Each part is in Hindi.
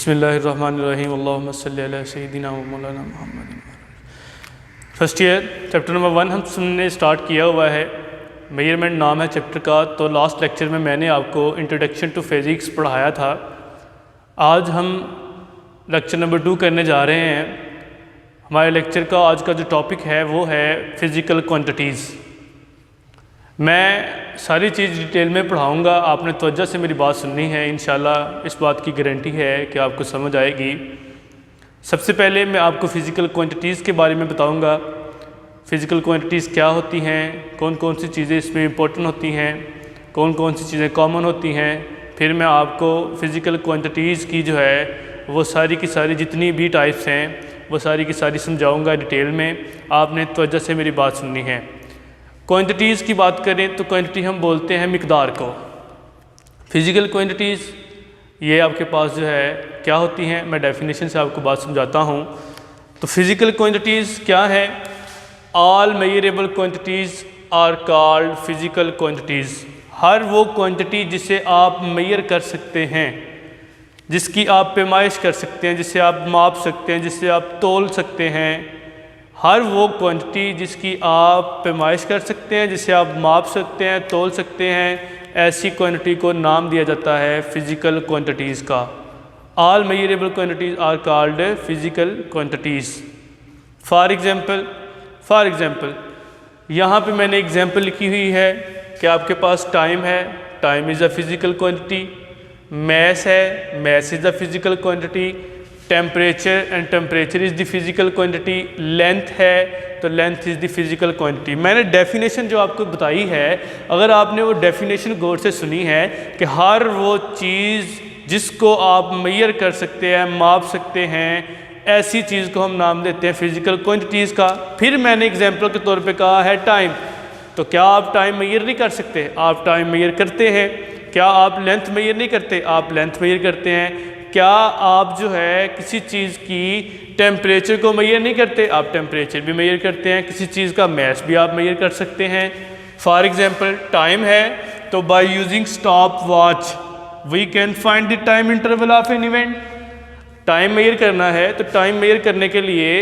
बिस्मिल्लाहिर्रहमानिर्रहीम अल्लाहुम्मा सल्ली अला सय्यिदिना व मौलाना Muhammad. First year chapter number 1 हम सुनने स्टार्ट किया हुआ है। मेजरमेंट नाम है चैप्टर का। तो लास्ट लेक्चर में मैंने आपको इंट्रोडक्शन टू फिज़िक्स पढ़ाया था। आज हम लेक्चर नंबर 2 करने जा रहे हैं। हमारे लेक्चर का आज का जो टॉपिक है वो है फ़िज़िकल क्वांटिटीज़। मैं सारी चीज़ डिटेल में पढ़ाऊँगा, आपने तवज्जो से मेरी बात सुननी है। इंशाल्लाह इस बात की गारंटी है कि आपको समझ आएगी। सबसे पहले मैं आपको फ़िज़िकल क्वांटिटीज़ के बारे में बताऊँगा। फ़िज़िकल क्वांटिटीज़ क्या होती हैं, कौन कौन सी चीज़ें इसमें इम्पोर्टेंट होती हैं, कौन कौन सी चीज़ें कॉमन होती हैं। फिर मैं आपको फ़िज़िकल क्वांटिटीज़ की जो है वो सारी की सारी जितनी भी टाइप्स हैं वो सारी की सारी समझाऊँगा डिटेल में। आपने तवज्जो से मेरी बात सुननी है। क्वांटिटीज़ की बात करें तो क्वांटिटी हम बोलते हैं मिक़दार को। फ़िज़िकल क्वांटिटीज़ ये आपके पास जो है क्या होती हैं, मैं डेफिनेशन से आपको बात समझाता हूँ। तो फ़िज़िकल क्वांटिटीज़ क्या है? All measurable quantities are called physical quantities. हर वो क्वांटिटी जिसे आप मेजर कर सकते हैं, जिसकी आप पैमाइश कर सकते हैं, जिसे आप माप सकते हैं, जिसे आप तौल सकते हैं, हर वो क्वांटिटी जिसकी आप पैमाइश कर सकते हैं, जिसे आप माप सकते हैं, तौल सकते हैं, ऐसी क्वांटिटी को नाम दिया जाता है फ़िज़िकल क्वांटिटीज़ का। All measurable quantities are called physical quantities. For example यहाँ पे मैंने एग्ज़ाम्पल लिखी हुई है कि आपके पास टाइम है, time is a physical quantity. Mass है, mass is a physical quantity. Temperature and temperature is the physical quantity. Length है तो length is the physical quantity. मैंने डेफिनेशन जो आपको बताई है, अगर आपने वो डेफिनेशन गौर से सुनी है कि हर वो चीज़ जिसको आप मेजर कर सकते हैं, माप सकते हैं, ऐसी चीज़ को हम नाम देते हैं फ़िज़िकल क्वांटिटीज़ का। फिर मैंने एग्जाम्पल के तौर पे कहा है टाइम। तो क्या आप टाइम मेजर नहीं कर सकते? आप टाइम मेजर करते हैं। क्या आप लेंथ मेजर नहीं करते? आप लेंथ मेजर करते हैं। क्या आप जो है किसी चीज़ की टेम्परेचर को मेजर नहीं करते? आप टेम्परेचर भी मेजर करते हैं। किसी चीज़ का मैस भी आप मेजर कर सकते हैं। फॉर एग्जांपल टाइम है तो by using stopwatch we can find the time interval of an event. Time measure करना है तो टाइम मेजर करने के लिए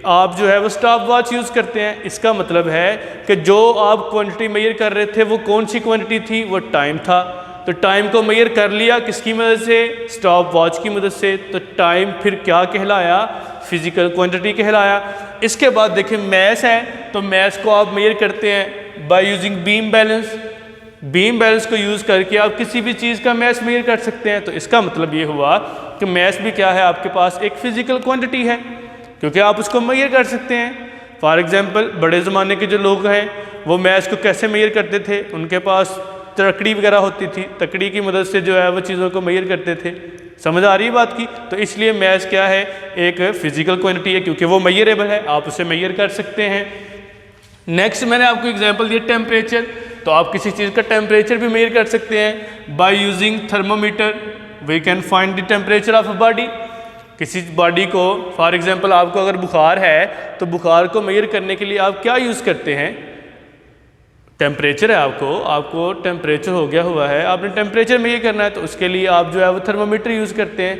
आप जो है वो स्टॉप वॉच यूज़ करते हैं। इसका मतलब है कि जो आप क्वांटिटी मेजर कर रहे थे वो कौन सी क्वांटिटी थी? वो टाइम था। तो टाइम को मेजर कर लिया किसकी मदद से? स्टॉप वॉच की मदद से। तो टाइम फिर क्या कहलाया? फ़िज़िकल क्वांटिटी कहलाया। इसके बाद देखिए मैस है तो मैस को आप मेजर करते हैं by using beam balance. Beam balance को यूज़ करके आप किसी भी चीज़ का मैस मेजर कर सकते हैं। तो इसका मतलब ये हुआ कि मैस भी क्या है? आपके पास एक फ़िज़िकल क्वांटिटी है, क्योंकि आप उसको मेजर कर सकते हैं। फॉर एग्ज़ाम्पल बड़े ज़माने के जो लोग हैं वो मैस को कैसे मेजर करते थे? उनके पास तकड़ी वगैरह होती थी, तकड़ी की मदद से जो है वो चीज़ों को मेजर करते थे। समझ आ रही है बात की? तो इसलिए मैस क्या है? एक फ़िज़िकल क्वांटिटी है, क्योंकि वो मेजरेबल है, आप उसे मेजर कर सकते हैं। नेक्स्ट मैंने आपको एग्जांपल दिया टेम्परेचर। तो आप किसी चीज़ का टेम्परेचर भी मेजर कर सकते हैं by using thermometer. We can find the temperature of a body. किसी बॉडी को फॉर एग्जांपल आपको अगर बुखार है तो बुखार को मेजर करने के लिए आप क्या यूज़ करते हैं? टेम्परेचर है, आपको टेम्परेचर हो गया हुआ है, आपने टेम्परेचर मेजर करना है तो उसके लिए आप जो है वो थर्मोमीटर यूज़ करते हैं।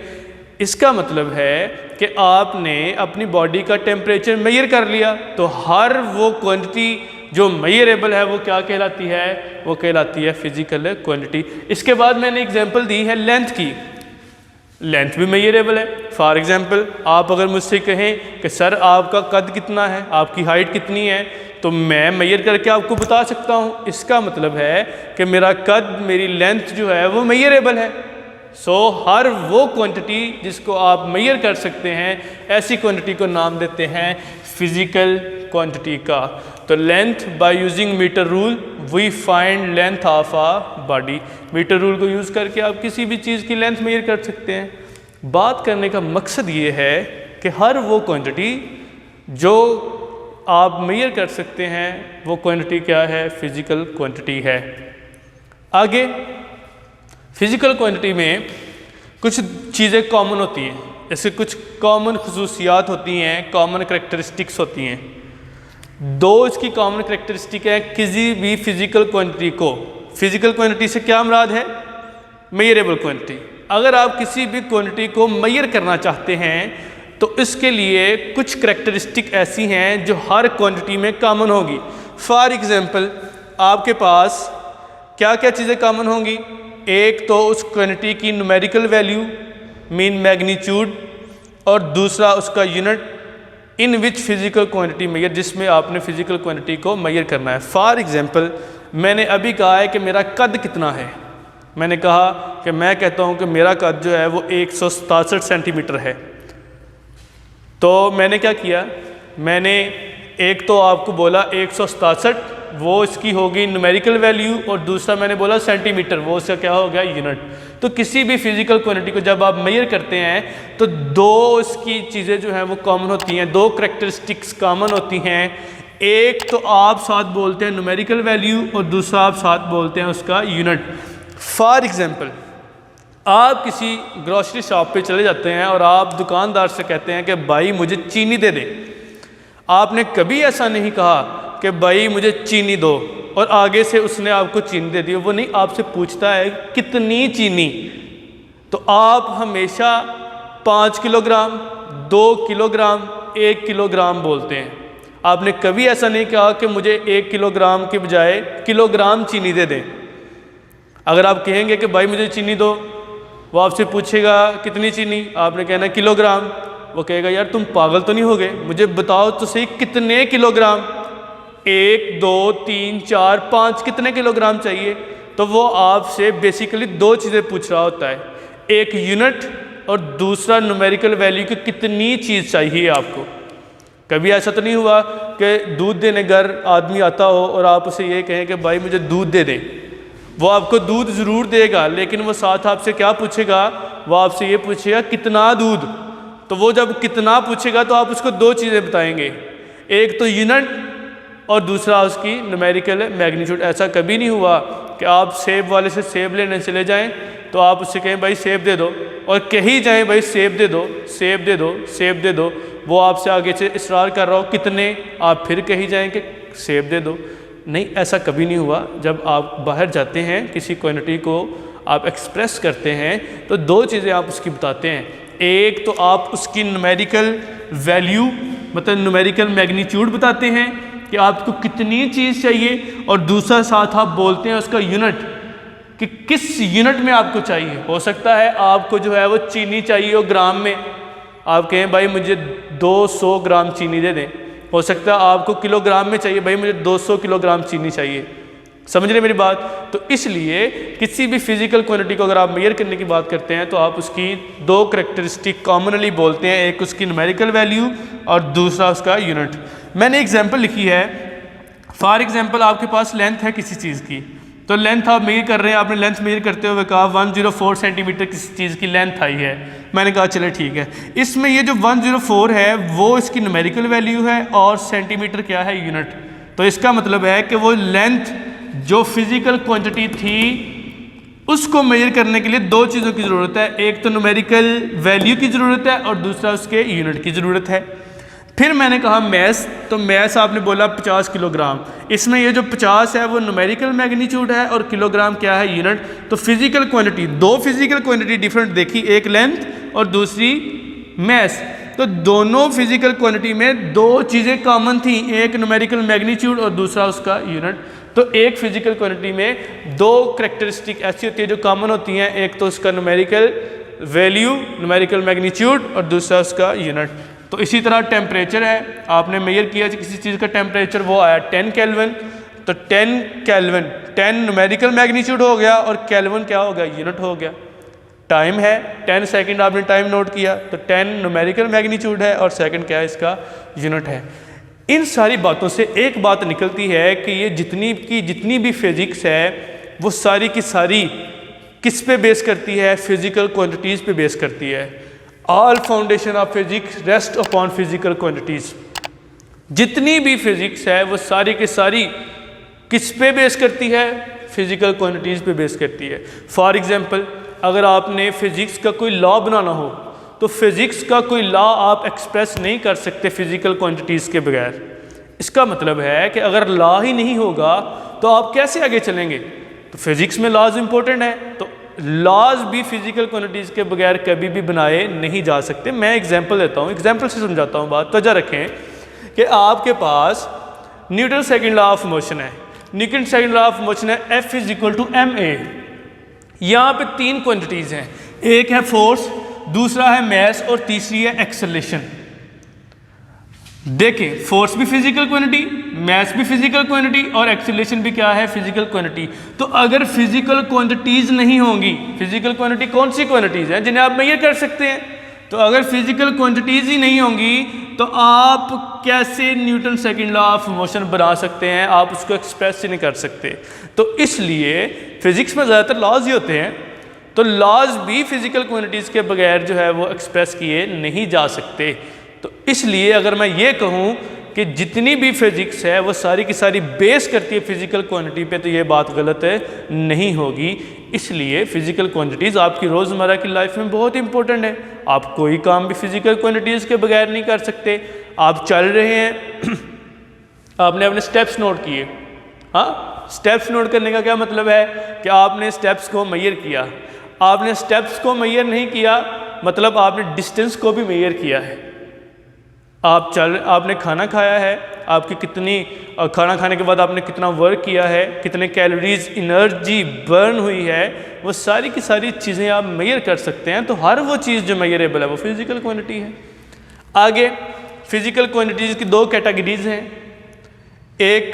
इसका मतलब है कि आपने अपनी बॉडी का टेम्परेचर मेजर कर लिया। तो हर वो क्वांटिटी जो मेजरेबल है वो क्या कहलाती है? वो कहलाती है फ़िज़िकल क्वांटिटी। इसके बाद मैंने एग्जांपल दी है लेंथ की। लेंथ भी मेजरेबल है। फॉर एग्जांपल आप अगर मुझसे कहें कि सर आपका कद कितना है, आपकी हाइट कितनी है, तो मैं मेजर करके आपको बता सकता हूँ। इसका मतलब है कि मेरा कद, मेरी लेंथ जो है वो मेजरेबल है। सो हर वो क्वांटिटी जिसको आप मेजर कर सकते हैं, ऐसी क्वांटिटी को नाम देते हैं फ़िज़िकल क्वांटिटी का। तो length by using metre rule we find length of a body. Metre rule को यूज़ करके आप किसी भी चीज़ की लेंथ मेजर कर सकते हैं। बात करने का मकसद ये है कि हर वो क्वांटिटी जो आप मेजर कर सकते हैं वो क्वांटिटी क्या है? फ़िज़िकल क्वांटिटी है। आगे फ़िज़िकल क्वांटिटी में कुछ चीज़ें कॉमन होती हैं, जैसे कुछ कॉमन खसूसियात होती हैं, कॉमन करैक्टरिस्टिक्स होती हैं। दो इसकी कॉमन करैक्टरिस्टिक है किसी भी फ़िज़िकल क्वांटिटी को। फ़िज़िकल क्वांटिटी से क्या मुराद है? Measurable quantity. अगर आप किसी भी क्वांटिटी को मेजर करना चाहते हैं तो इसके लिए कुछ करैक्टरिस्टिक ऐसी हैं जो हर क्वांटिटी में कॉमन होगी। फॉर एग्जांपल आपके पास क्या क्या चीज़ें कॉमन होंगी? एक तो उस क्वांटिटी की न्यूमेरिकल वैल्यू मीन मैग्नीट्यूड, और दूसरा उसका unit in which physical quantity measure, जिसमें आपने फिजिकल क्वांटिटी को मेजर करना है। फॉर एग्जांपल मैंने अभी कहा है कि मेरा कद कितना है। मैंने कहा कि मैं कहता हूँ कि मेरा कद जो है वो 167 सेंटीमीटर है। तो मैंने क्या किया, मैंने एक तो आपको बोला 167, वो इसकी होगी न्यूमेरिकल वैल्यू, और दूसरा मैंने बोला सेंटीमीटर, वो उसका क्या हो गया, यूनिट। तो किसी भी फिजिकल क्वांटिटी को जब आप मेजर करते हैं तो दो इसकी चीज़ें जो हैं वो कॉमन होती हैं, दो करैक्टरिस्टिक्स कॉमन होती हैं। एक तो आप साथ बोलते हैं न्यूमेरिकल वैल्यू और दूसरा आप साथ बोलते हैं उसका यूनिट। फॉर एग्जांपल आप किसी ग्रोसरी शॉप पे चले जाते हैं और आप दुकानदार से कहते हैं कि भाई मुझे चीनी दे दे। आपने कभी ऐसा नहीं कहा कि भाई मुझे चीनी दो और आगे से उसने आपको चीनी दे दी। वो नहीं, आपसे पूछता है कितनी चीनी। तो आप हमेशा 5 किलोग्राम, 2 किलोग्राम, 1 किलोग्राम बोलते हैं। आपने कभी ऐसा नहीं कहा कि मुझे 1 किलोग्राम के बजाय किलोग्राम चीनी दे दें। अगर आप कहेंगे कि भाई मुझे चीनी दो, वो आपसे पूछेगा कितनी चीनी, आपने कहना किलोग्राम। वो कहेगा यार तुम पागल तो नहीं हो गए, मुझे बताओ तो सही कितने किलोग्राम, 1, 2, 3, 4, 5 कितने किलोग्राम चाहिए। तो वो आपसे बेसिकली दो चीज़ें पूछ रहा होता है, एक यूनिट और दूसरा न्यूमेरिकल वैल्यू की कितनी चीज़ चाहिए आपको। कभी ऐसा तो नहीं हुआ कि दूध देने घर आदमी आता हो और आप उसे ये कहें कि भाई मुझे दूध दे दें। वो आपको दूध ज़रूर देगा, लेकिन वो साथ आपसे क्या पूछेगा, वो आपसे ये पूछेगा कितना दूध। तो वो जब कितना पूछेगा तो आप उसको दो चीज़ें बताएंगे, एक तो यूनिट और दूसरा उसकी न्यूमेरिकल मैग्नीट्यूड। ऐसा कभी नहीं हुआ कि आप सेब वाले से सेब लेने चले जाएं तो आप उससे कहें भाई सेब दे दो, और कहीं जाएं भाई सेब दे दो, सेब दे दो, सेब दे दो। वो आपसे आगे से इसरार कर रहा हो कितने, आप फिर कहीं जाएं कि सेब दे दो। नहीं, ऐसा कभी नहीं हुआ। जब आप बाहर जाते हैं किसी क्वांटिटी को आप एक्सप्रेस करते हैं तो दो चीज़ें आप उसकी बताते हैं, एक तो आप उसकी न्यूमेरिकल वैल्यू मतलब न्यूमेरिकल मैग्नीट्यूड बताते हैं कि आपको कितनी चीज़ चाहिए, और दूसरा साथ आप बोलते हैं उसका यूनिट कि किस यूनिट में आपको चाहिए। हो सकता है आपको जो है वो चीनी चाहिए हो ग्राम में, आप कहें भाई मुझे 200 ग्राम चीनी दे दें। हो सकता है आपको किलोग्राम में चाहिए, भाई मुझे 200 किलोग्राम चीनी चाहिए। समझ रहे मेरी बात? तो इसलिए किसी भी फिजिकल क्वांटिटी को अगर आप मेजर करने की बात करते हैं तो आप उसकी दो करैक्टरिस्टिक कॉमनली बोलते हैं, एक उसकी न्यूमेरिकल वैल्यू और दूसरा उसका यूनिट। मैंने एग्जांपल लिखी है, फॉर एग्जांपल आपके पास लेंथ है किसी चीज़ की, तो लेंथ आप मेजर कर रहे हैं, आपने लेंथ मेजर करते हुए कहा 104 सेंटीमीटर किसी चीज़ की लेंथ आई है। मैंने कहा चले ठीक है, इसमें ये जो 104 है वो इसकी न्यूमेरिकल वैल्यू है और सेंटीमीटर क्या है, यूनिट। तो इसका मतलब है कि वो लेंथ जो फिजिकल क्वांटिटी थी उसको मेजर करने के लिए दो चीज़ों की ज़रूरत है, एक तो न्यूमेरिकल वैल्यू की ज़रूरत है और दूसरा उसके यूनिट की ज़रूरत है। फिर मैंने कहा मैस, तो मैस आपने बोला 50 किलोग्राम। इसमें ये जो 50 है वो न्यूमेरिकल मैग्नीट्यूड है और किलोग्राम क्या है, यूनिट। तो फिजिकल क्वांटिटी, दो फिजिकल क्वांटिटी डिफरेंट देखी, एक लेंथ और दूसरी मैस। तो दोनों फिजिकल क्वांटिटी में दो चीज़ें कॉमन थी, एक न्यूमेरिकल मैग्नीट्यूड और दूसरा उसका यूनिट। तो एक फिजिकल क्वांटिटी में दो करैक्टरिस्टिक ऐसी होती है जो कॉमन होती हैं, एक तो उसका न्यूमेरिकल वैल्यू, न्यूमेरिकल मैग्नीट्यूड और दूसरा उसका यूनिट। तो इसी तरह टेम्परेचर है, आपने मेजर किया किसी चीज़ का टेम्परेचर, वो आया 10 केल्विन। तो 10 केल्विन, 10 न्यूमेरिकल मैग्नीट्यूड हो गया और केल्विन क्या हो गया, यूनिट हो गया। टाइम है 10 सेकंड, आपने टाइम नोट किया, तो 10 न्यूमेरिकल मैग्नीट्यूड है और सेकंड क्या है, इसका यूनिट है। इन सारी बातों से एक बात निकलती है कि ये जितनी भी फिजिक्स है वो सारी की सारी किस पे बेस करती है, फिजिकल क्वांटिटीज़ पे बेस करती है। All foundation of physics rest upon physical quantities. जितनी भी फिजिक्स है वो सारी की सारी किस पे बेस करती है, फिजिकल क्वांटिटीज़ पे बेस करती है। फॉर एग्जांपल अगर आपने फिजिक्स का कोई लॉ बनाना हो तो फिजिक्स का कोई लॉ आप एक्सप्रेस नहीं कर सकते फिजिकल क्वांटिटीज़ के बगैर। इसका मतलब है कि अगर लॉ ही नहीं होगा तो आप कैसे आगे चलेंगे। तो फिजिक्स में लॉज इंपॉर्टेंट है, तो लॉज भी फिजिकल क्वांटिटीज़ के बगैर कभी भी बनाए नहीं जा सकते। मैं एग्जांपल देता हूँ, एग्जांपल से समझाता हूँ बात। तवज्जो रखें कि आपके पास Newton second law of motion है। Newton second law of motion है F = ma। यहाँ पे 3 क्वांटिटीज़ हैं, एक है फोर्स, दूसरा है मैस और तीसरी है एक्सेलरेशन। देखें, फोर्स भी फिजिकल क्वांटिटी, मैस भी फिजिकल क्वांटिटी और एक्सेलरेशन भी क्या है, फिजिकल क्वांटिटी। तो अगर फिजिकल क्वांटिटीज नहीं होंगी, फिजिकल क्वांटिटी कौन सी क्वांटिटीज हैं जिन्हें आप मेजर कर सकते हैं, तो अगर फिजिकल क्वांटिटीज ही नहीं होंगी तो आप कैसे Newton second law of motion बना सकते हैं, आप उसको एक्सप्रेस ही नहीं कर सकते। तो इसलिए फिजिक्स में ज़्यादातर लॉज ही होते हैं, तो लॉज भी फिजिकल क्वांटिटीज़ के बगैर जो है वो एक्सप्रेस किए नहीं जा सकते। तो इसलिए अगर मैं ये कहूँ कि जितनी भी फिजिक्स है वो सारी की सारी बेस करती है फिजिकल क्वांटिटी पे, तो ये बात गलत नहीं होगी। इसलिए फिजिकल क्वांटिटीज़ आपकी रोज़मर्रा की लाइफ में बहुत इंपॉर्टेंट है। आप कोई काम भी फिजिकल क्वांटिटीज़ के बगैर नहीं कर सकते। आप चल रहे हैं आपने अपने स्टेप्स नोट किए, हाँ, स्टेप्स नोट करने का क्या मतलब है कि आपने स्टेप्स को मेजर किया। आपने स्टेप्स को मेजर नहीं किया मतलब आपने डिस्टेंस को भी मेजर किया है। आपने खाना खाया है, आपकी कितनी खाना खाने के बाद आपने कितना वर्क किया है, कितने कैलोरीज एनर्जी बर्न हुई है, वो सारी की सारी चीज़ें आप मेजर कर सकते हैं। तो हर वो चीज़ जो मेजरेबल है वो फिजिकल क्वांटिटी है। आगे फिजिकल क्वांटिटीज़ की 2 कैटेगरीज हैं। एक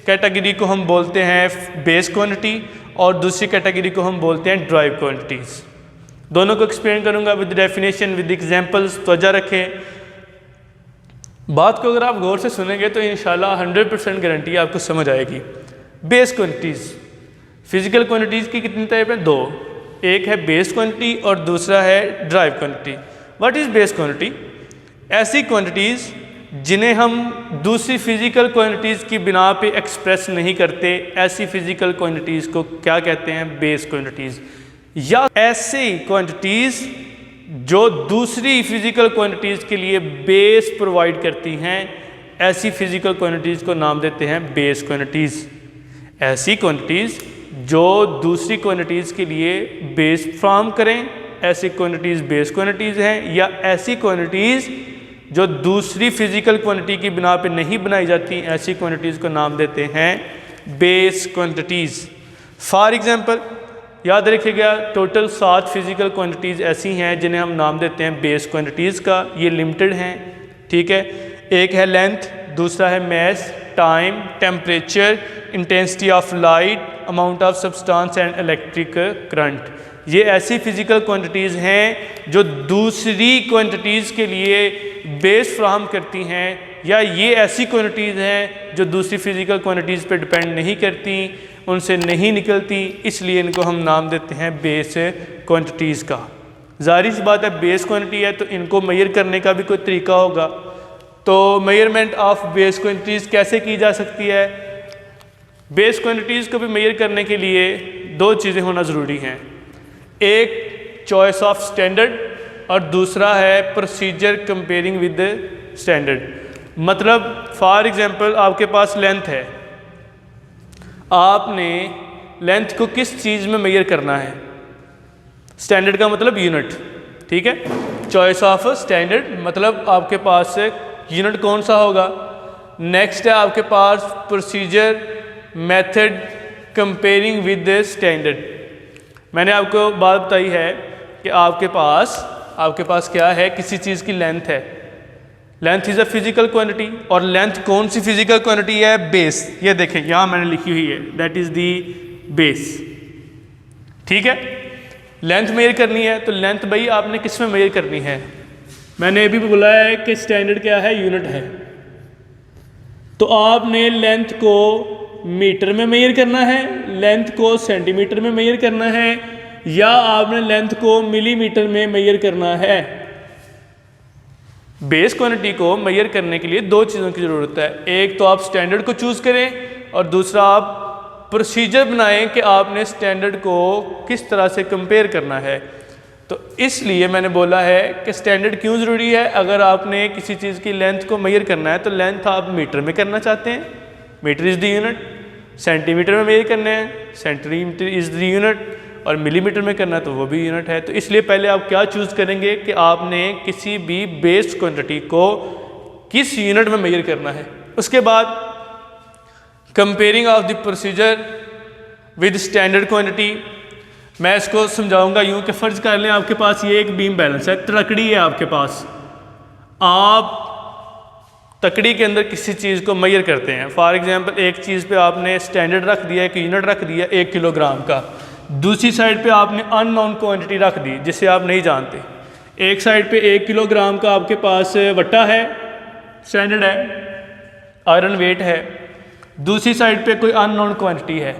कैटेगरी को हम बोलते हैं बेस क्वांटिटी और दूसरी कैटेगरी को हम बोलते हैं ड्राइव क्वांटिटीज़। दोनों को एक्सप्लेन करूँगा विद डेफिनेशन, विद एग्जांपल्स। तवज्जो रखें बात को, अगर आप गौर से सुनेंगे तो इंशाल्लाह 100% गारंटी आपको समझ आएगी। बेस क्वांटिटीज़, फिजिकल क्वांटिटीज़ की कितनी टाइप है, 2। एक है बेस क्वांटिटी और दूसरा है drive quantity. What is base quantity? ऐसी क्वांटिटीज़ जिन्हें हम दूसरी फिजिकल क्वांटिटीज़ की बिना पे एक्सप्रेस नहीं करते, ऐसी फिजिकल क्वांटिटीज़ को क्या कहते हैं, बेस क्वांटिटीज़। या ऐसी क्वांटिटीज़ जो दूसरी फिजिकल क्वांटिटीज़ के लिए बेस प्रोवाइड करती हैं, ऐसी फिजिकल क्वांटिटीज़ को नाम देते हैं बेस क्वांटिटीज़। ऐसी क्वांटिटीज़ जो दूसरी क्वांटिटीज़ के लिए बेस फॉर्म करें, ऐसी क्वांटिटीज़ बेस क्वांटिटीज़ हैं। या ऐसी क्वांटिटीज़ जो दूसरी फिजिकल क्वांटिटी की बिना पे नहीं बनाई जाती, ऐसी क्वांटिटीज़ को नाम देते हैं बेस क्वांटिटीज़। फॉर एग्जांपल याद रखिएगा, टोटल 7 फिजिकल क्वांटिटीज़ ऐसी हैं जिन्हें हम नाम देते हैं बेस क्वांटिटीज़ का। ये लिमिटेड हैं, ठीक है। एक है लेंथ, दूसरा है mass, time, temperature, intensity of light, amount of substance and electric current. ये ऐसी फिजिकल क्वांटिटीज़ हैं जो दूसरी क्वांटिटीज़ के लिए बेस फ्राहम करती हैं, या ये ऐसी क्वांटिटीज़ हैं जो दूसरी फिजिकल क्वांटिटीज़ पे डिपेंड नहीं करती, उनसे नहीं निकलती, इसलिए इनको हम नाम देते हैं बेस क्वांटिटीज़ का। ज़ाहिर सी बात है बेस क्वांटिटी है तो इनको मेजर करने का भी कोई तरीका होगा। तो मेजरमेंट ऑफ बेस क्वांटिटीज़ कैसे की जा सकती है? बेस क्वांटिटीज़ को भी मेजर करने के लिए 2 चीज़ें होना ज़रूरी हैं। एक चॉइस ऑफ स्टैंडर्ड और दूसरा है प्रोसीजर कंपेयरिंग विद स्टैंडर्ड। मतलब फॉर एग्जांपल आपके पास लेंथ है, आपने लेंथ को किस चीज़ में मेजर करना है? स्टैंडर्ड का मतलब यूनिट, ठीक है। चॉइस ऑफ स्टैंडर्ड मतलब आपके पास यूनिट कौन सा होगा। नेक्स्ट है आपके पास procedure method comparing with standard. मैंने आपको बात बताई है कि आपके पास क्या है, किसी चीज़ की लेंथ है। Length is a physical quantity, और लेंथ कौन सी फिजिकल क्वांटिटी है? बेस। ये देखें यहाँ मैंने लिखी हुई है, दैट इज़ दी बेस, ठीक है। लेंथ मेजर करनी है तो लेंथ भाई आपने किस में मेजर करनी है? मैंने अभी भी बोला है कि स्टैंडर्ड क्या है, यूनिट है। तो आपने लेंथ को मीटर में मेजर करना है, लेंथ को सेंटीमीटर में मेजर करना है, या आपने लेंथ को मिलीमीटर में मेजर करना है। बेस क्वांटिटी को मेजर करने के लिए 2 चीज़ों की ज़रूरत है। एक तो आप स्टैंडर्ड को चूज़ करें और दूसरा आप प्रोसीजर बनाएं कि आपने स्टैंडर्ड को किस तरह से कंपेयर करना है। तो इसलिए मैंने बोला है कि स्टैंडर्ड क्यों ज़रूरी है। अगर आपने किसी चीज़ की लेंथ को मेजर करना है तो लेंथ आप मीटर में करना चाहते हैं, metre is the unit. Centimetre में मेजर करना है, सेंटीमीटर इज़ द यूनिट। और मिलीमीटर में करना है तो वो भी यूनिट है। तो इसलिए पहले आप क्या चूज़ करेंगे कि आपने किसी भी बेस क्वांटिटी को किस यूनिट में मेजर करना है। उसके बाद comparing of the procedure with standard quantity, मैं इसको समझाऊंगा यूँ कि फ़र्ज़ कर लें आपके पास ये एक बीम बैलेंस है, लकड़ी है आपके पास, आप तकड़ी के अंदर किसी चीज़ को मेजर करते हैं। फॉर एग्जांपल एक चीज़ पे आपने स्टैंडर्ड रख दिया, एक यूनिट रख दिया 1 किलोग्राम का, दूसरी साइड पे आपने अननोन क्वांटिटी रख दी जिसे आप नहीं जानते। एक साइड पे 1 किलोग्राम का आपके पास वट्टा है, स्टैंडर्ड है, आयरन वेट है, दूसरी साइड पे कोई अननोन क्वांटिटी है।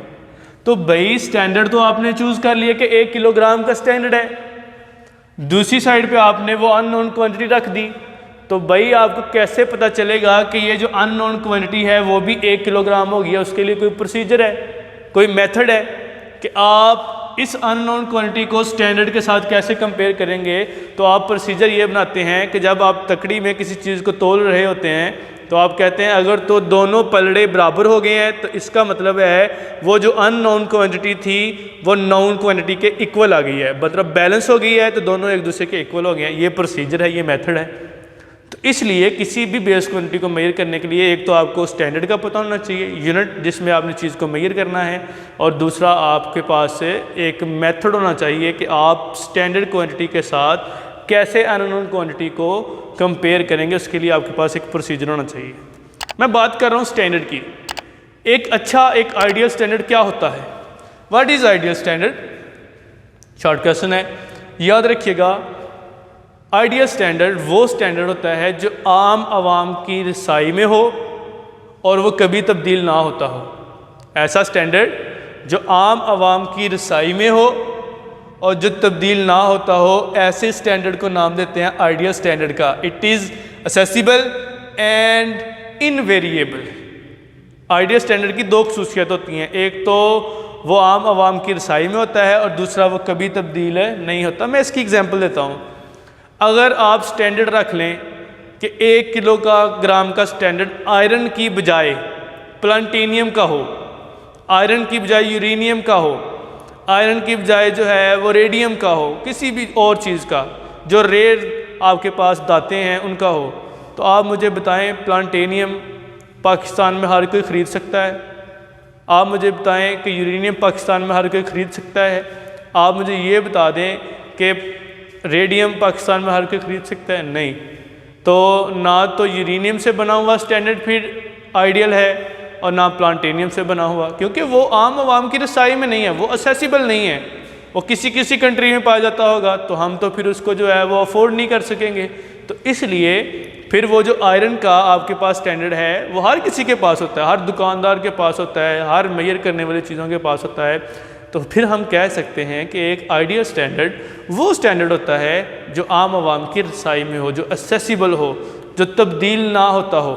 तो भाई स्टैंडर्ड तो आपने चूज़ कर लिया कि 1 किलोग्राम का स्टैंडर्ड है, दूसरी साइड पे आपने वो अननोन क्वांटिटी रख दी, तो भाई आपको कैसे पता चलेगा कि ये जो अननोन क्वांटिटी है वो भी 1 किलोग्राम होगी? उसके लिए कोई प्रोसीजर है, कोई मेथड है कि आप इस अननोन क्वांटिटी को स्टैंडर्ड के साथ कैसे कंपेयर करेंगे। तो आप प्रोसीजर ये बनाते हैं कि जब आप तकड़ी में किसी चीज़ को तोल रहे होते हैं तो आप कहते हैं अगर तो दोनों पलड़े बराबर हो गए हैं तो इसका मतलब है वो जो अननोन क्वांटिटी थी वो नोन क्वांटिटी के इक्वल आ गई है, मतलब बैलेंस हो गई है, तो दोनों एक दूसरे के इक्वल हो गए हैं। ये प्रोसीजर है, ये मेथड है। तो इसलिए किसी भी बेस क्वांटिटी को मेजर करने के लिए एक तो आपको स्टैंडर्ड का पता होना चाहिए, यूनिट जिसमें आपने चीज़ को मेजर करना है, और दूसरा आपके पास एक मेथड होना चाहिए कि आप स्टैंडर्ड क्वांटिटी के साथ कैसे अननोन क्वांटिटी को कंपेयर करेंगे। उसके लिए आपके पास एक प्रोसीजर होना चाहिए। मैं बात कर रहा हूँ स्टैंडर्ड की। एक अच्छा एक आइडियल स्टैंडर्ड क्या होता है? What is ideal standard? Short question है, याद रखिएगा। आइडियल स्टैंडर्ड वो स्टैंडर्ड होता है जो आम आवाम की रसाई में हो और वो कभी तब्दील ना होता हो। ऐसा स्टैंडर्ड जो आम आवाम की रसाई में हो और जो तब्दील ना होता हो, ऐसे स्टैंडर्ड को नाम देते हैं आइडियल स्टैंडर्ड का। It is accessible and invariable. Ideal standard की दो खसूसियत होती हैं, एक तो वो आम आवाम की रसाई में होता है और दूसरा वो कभी तब्दील नहीं होता। मैं इसकी एग्जांपल देता हूँ। अगर आप स्टैंडर्ड रख लें कि 1 किलोग्राम का स्टैंडर्ड आयरन की बजाय प्लाटिनियम का हो, आयरन की बजाय यूरेनियम का हो, आयरन की बजाय जो है वो रेडियम का हो, किसी भी और चीज़ का जो रेयर आपके पास दाते हैं उनका हो, तो आप मुझे बताएं प्लाटिनियम पाकिस्तान में हर कोई ख़रीद सकता है? आप मुझे बताएं कि यूरेनियम पाकिस्तान में हर कोई ख़रीद सकता है? आप मुझे ये बता दें कि रेडियम पाकिस्तान में हर कोई ख़रीद सकता है? नहीं। तो ना तो यूरेनियम से बना हुआ स्टैंडर्ड फिर आइडियल है और ना प्लाटिनियम से बना हुआ, क्योंकि वो आम आवाम की रसाई में नहीं है, वो असेसिबल नहीं है। वो किसी कंट्री में पाया जाता होगा तो हम तो फिर उसको जो है वो अफोर्ड नहीं कर सकेंगे। तो इसलिए फिर वो जो आयरन का आपके पास स्टैंडर्ड है वो हर किसी के पास होता है, हर दुकानदार के पास होता है, हर मेजर करने वाली चीज़ों के पास होता है। तो फिर हम कह सकते हैं कि एक आइडियल स्टैंडर्ड वो स्टैंडर्ड होता है जो आम आवाम की रसाई में हो, जो असेसिबल हो, जो तब्दील ना होता हो।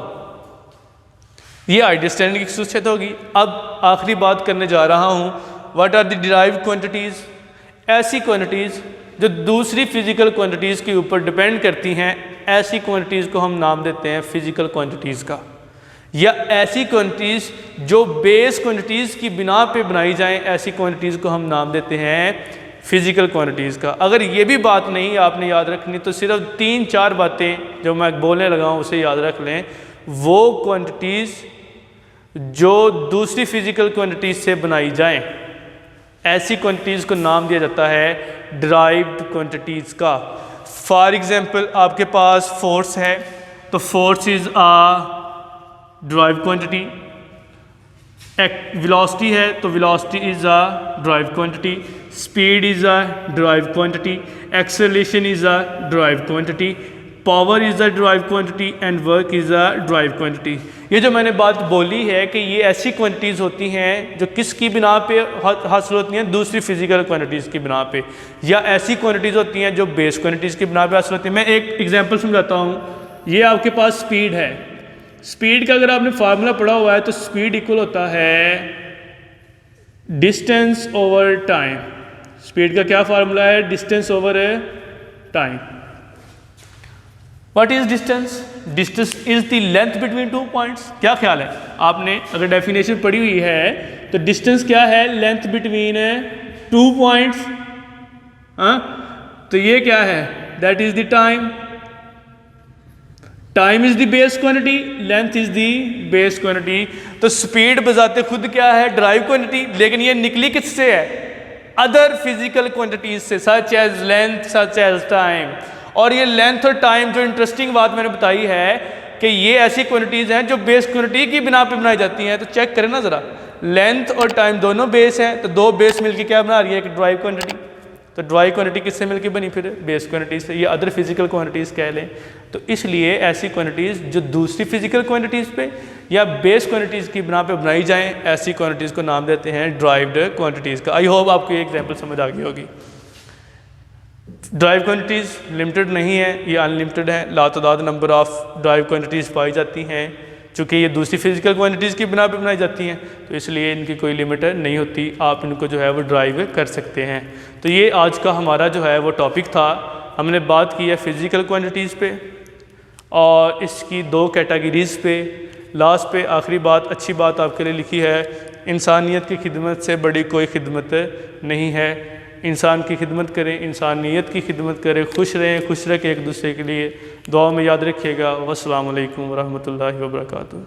ये आइडियल स्टैंडर्ड की खसूसियत होगी। अब आखिरी बात करने जा रहा हूँ, what are the derived quantities. ऐसी क्वांटिटीज़ जो दूसरी फिज़िकल क्वांटिटीज़ के ऊपर डिपेंड करती हैं, ऐसी क्वांटिटीज़ को हम नाम देते हैं फिज़िकल क्वांटिटीज़ का। या ऐसी क्वांटिटीज़ जो बेस क्वांटिटीज़ की बिना पे बनाई जाएं, ऐसी क्वांटिटीज़ को हम नाम देते हैं फिज़िकल क्वांटिटीज़ का। अगर ये भी बात नहीं आपने याद रखनी तो सिर्फ 3-4 बातें जो मैं बोलने लगा हूँ उसे याद रख लें। वो क्वांटिटीज़ जो दूसरी फिज़िकल क्वांटिटीज़ से बनाई जाएं, ऐसी क्वांटिटीज़ को नाम दिया जाता है डिराइव्ड क्वांटिटीज़ का। फॉर एग्जांपल आपके पास फोर्स है तो force is a derived quantity. Velocity है तो velocity is a derived quantity. Speed is a derived quantity. Acceleration is a derived quantity. Power is a derived quantity and work is a derived quantity. ये जो मैंने बात बोली है कि ये ऐसी क्वांटिटीज़ होती हैं जो किसकी बिना पे हासिल होती हैं, दूसरी फिजिकल क्वांटिटीज़ की बिना पे, या ऐसी क्वांटिटीज़ होती हैं जो बेस क्वांटिटीज़ की बिना पे हासिल होती हैं। मैं एक एग्जांपल समझाता हूँ। ये आपके पास स्पीड है। स्पीड का अगर आपने फार्मूला पढ़ा हुआ है तो स्पीड इक्वल होता है डिस्टेंस ओवर टाइम। स्पीड का क्या फार्मूला है? Distance over time. What is distance? Distance is the length between 2 points. क्या ख्याल है? आपने अगर डेफिनेशन पढ़ी हुई है तो डिस्टेंस क्या है? लेंथ बिटवीन 2 पॉइंट्स, तो ये क्या है, that is the time. Time is the base quantity, length is the base quantity. तो स्पीड बजाते खुद क्या है, ड्राइव क्वांटिटी, लेकिन ये निकली किससे है, अदर फिजिकल क्वांटिटीज से, such as length, such as time. और ये लेंथ और टाइम, जो इंटरेस्टिंग बात मैंने बताई है कि ये ऐसी क्वांटिटीज हैं जो बेस क्वांटिटी की बिना पे बनाई जाती हैं। तो चेक करें ना ज़रा, लेंथ और टाइम दोनों बेस हैं, तो दो बेस मिलके क्या बना रही है, एक ड्राइव क्वांटिटी। तो ड्राइव क्वांटिटी किससे मिलके बनी, फिर बेस क्वांटिटी से। ये अदर फिजिकल क्वांटिटीज़ कह लें। तो इसलिए ऐसी क्वांटिटीज़ जो दूसरी फिजिकल क्वांटिटीज़ पे या बेस क्वांटिटीज़ की बिना पे बनाई जाएँ, ऐसी क्वांटिटीज़ को नाम देते हैं ड्राइव्ड क्वांटिटीज़ का। आई होप आपको ये एग्जाम्पल समझ आ गई होगी। ड्राइव क्वांटिटीज़ लिमिटेड नहीं है, ये अनलिमिटेड है। लातादाद नंबर ऑफ ड्राइव क्वांटिटीज़ पाई जाती हैं। चूँकि ये दूसरी फिजिकल क्वांटिटीज़ की बिना पे बनाई जाती हैं, तो इसलिए इनकी कोई लिमिट नहीं होती, आप इनको जो है वो ड्राइव कर सकते हैं। तो ये आज का हमारा जो है वो टॉपिक था। हमने बात की है फिज़िकल क्वांटिटीज़ पे और इसकी 2 कैटेगरीज़ पे। लास्ट पे आखिरी बात, अच्छी बात आपके लिए लिखी है, इंसानियत की खिदमत से बड़ी कोई खिदमत नहीं है। इंसान की खिदमत करें, इंसानियत की खिदमत करें, खुश रहें, खुश रखें एक दूसरे के लिए। दुआ में याद रखिएगा। वस्सलामु अलैकुम वरहमतुल्लाहि वबरकातुहू।